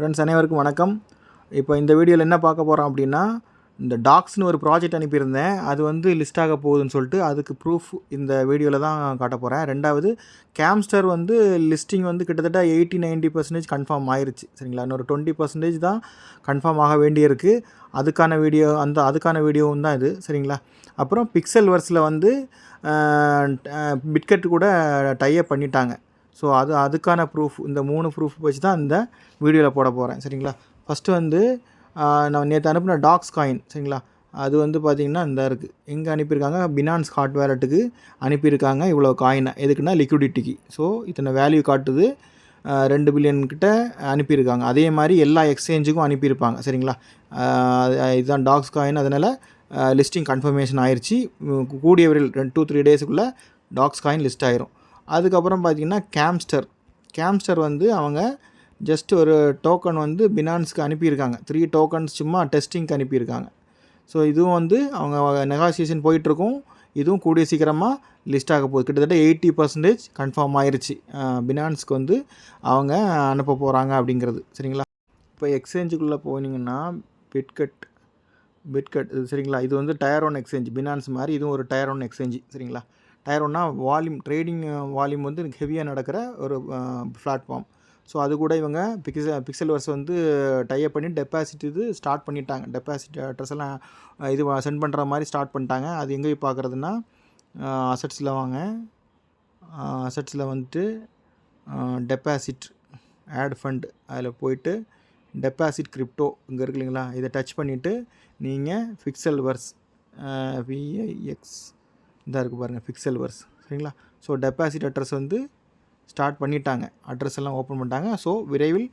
Friends அனைவருக்கும் வணக்கம். இப்போ இந்த வீடியோவில் என்ன பார்க்க போகிறோம் அப்படின்னா, இந்த டாக்ஸ்னு ஒரு ப்ராஜெக்ட் அனுப்பியிருந்தேன். அது வந்து லிஸ்ட் ஆக போகுதுன்னு சொல்லிட்டு அதுக்கு ப்ரூஃப் இந்த வீடியோவில் தான் காட்ட போகிறேன். ரெண்டாவது, கேம்ஸ்டர் வந்து லிஸ்டிங் வந்து கிட்டத்தட்ட 80-90% கன்ஃபார்ம் ஆயிருச்சு. சரிங்களா, இன்னொரு 20% தான் கன்ஃபார்ம் ஆக வேண்டியிருக்கு. அதுக்கான வீடியோவும் தான் இது. சரிங்களா. அப்புறம் பிக்சல் வர்ஸில் வந்து பிட்கெட் கூட டைப் பண்ணிட்டாங்க. ஸோ அதுக்கான ப்ரூஃப், இந்த 3 ப்ரூஃப் வச்சு தான் இந்த வீடியோவில் போட போகிறேன். சரிங்களா. ஃபஸ்ட்டு வந்து நான் நேற்று அனுப்பின டாக்ஸ் காயின். சரிங்களா, அது வந்து பார்த்திங்கன்னா இந்த இருக்குது. எங்கே அனுப்பியிருக்காங்க? பினான்ஸ் ஹாட் வேலெட்டுக்கு அனுப்பியிருக்காங்க. இவ்வளோ காயினை எதுக்குன்னா லிக்விடிட்டிக்கு. ஸோ இத்தனை வேல்யூ காட்டுது. 2 பில்லியன் கிட்ட அனுப்பியிருக்காங்க. அதே மாதிரி எல்லா எக்ஸ்சேஞ்சுக்கும் அனுப்பியிருப்பாங்க. சரிங்களா. இதுதான் டாக்ஸ் காயின். அதனால் லிஸ்டிங் கன்ஃபர்மேஷன் ஆயிடுச்சு. கூடிய விரைவில் 2-3 டேஸுக்குள்ளே டாக்ஸ் காயின் லிஸ்ட் ஆயிரும். அதுக்கப்புறம் பார்த்திங்கன்னா கேம்ஸ்டர் வந்து அவங்க ஜஸ்ட் ஒரு டோக்கன் வந்து பினான்ஸ்க்கு அனுப்பியிருக்காங்க. 3 டோக்கன்ஸ் சும்மா டெஸ்டிங்க்கு அனுப்பியிருக்காங்க. ஸோ இதுவும் வந்து அவங்க நெகோசியேஷன் போயிட்டுருக்கும். இதுவும் கூடிய சீக்கிரமாக லிஸ்ட் ஆக போகுது. கிட்டத்தட்ட 80% கன்ஃபார்ம் ஆயிடுச்சு. பினான்ஸ்க்கு வந்து அவங்க அனுப்ப போகிறாங்க அப்படிங்கிறது. சரிங்களா. இப்போ எக்ஸ்சேஞ்சுக்குள்ளே போனீங்கன்னா பிட்கெட் சரிங்களா. இது வந்து டயர் 1 எக்ஸ்சேஞ்ச். பினான்ஸ் மாதிரி இதுவும் ஒரு டயர் 1 எக்ஸ்சேஞ்சு. சரிங்களா. டயர் 1னா ட்ரேடிங் வால்யூம் வந்து ஹெவியாக நடக்கிற ஒரு பிளாட்ஃபார்ம். ஸோ அது கூட இவங்க பிக்சல் வர்ஸ் வந்து டைப் பண்ணி டெபாசிட் இது ஸ்டார்ட் பண்ணிட்டாங்க. டெபாசிட் அட்ரஸ் எல்லாம் இது சென்ட் பண்ணுற மாதிரி ஸ்டார்ட் பண்ணிட்டாங்க. அது எங்கே போய் பார்க்குறதுன்னா, அசட்ஸில் வாங்க. அசட்ஸில் வந்துட்டு டெபாசிட் ஆட் ஃபண்ட், அதில் போயிட்டு டெபாசிட் கிரிப்டோ இங்கே இருக்கு இல்லைங்களா, இதை டச் பண்ணிவிட்டு நீங்கள் பிக்சல் வர்ஸ் விஐஎக்ஸ் இதாக இருக்குது பாருங்கள், பிக்சல் வர்ஸ். சரிங்களா. ஸோ டெபாசிட் அட்ரஸ் வந்து ஸ்டார்ட் பண்ணிட்டாங்க. அட்ரஸ் எல்லாம் ஓப்பன் பண்ணிட்டாங்க. ஸோ விரைவில்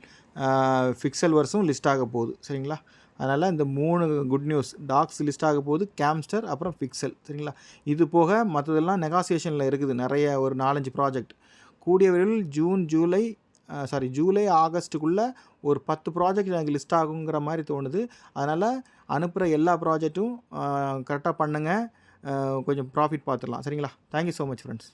பிக்சல் வர்ஸும் லிஸ்ட் ஆக போகுது. சரிங்களா. அதனால் இந்த 3 குட் நியூஸ். டாக்ஸ் லிஸ்ட் ஆக போகுது, கேம்ஸ்டர், அப்புறம் பிக்சல். சரிங்களா. இது போக மற்றதெல்லாம் நெகோசியேஷனில் இருக்குது. நிறைய ஒரு 4-5 ப்ராஜெக்ட். கூடிய விரைவில் ஜூலை ஆகஸ்ட்டுக்குள்ளே ஒரு 10 ப்ராஜெக்ட் எனக்கு லிஸ்ட் ஆகுங்கிற மாதிரி தோணுது. அதனால் அனுப்புகிற எல்லா ப்ராஜெக்ட்டும் கரெக்டாக பண்ணுங்கள். கொஞ்சம் ப்ராஃபிட் பார்த்துடலாம். சரிங்களா. Thank you so much friends.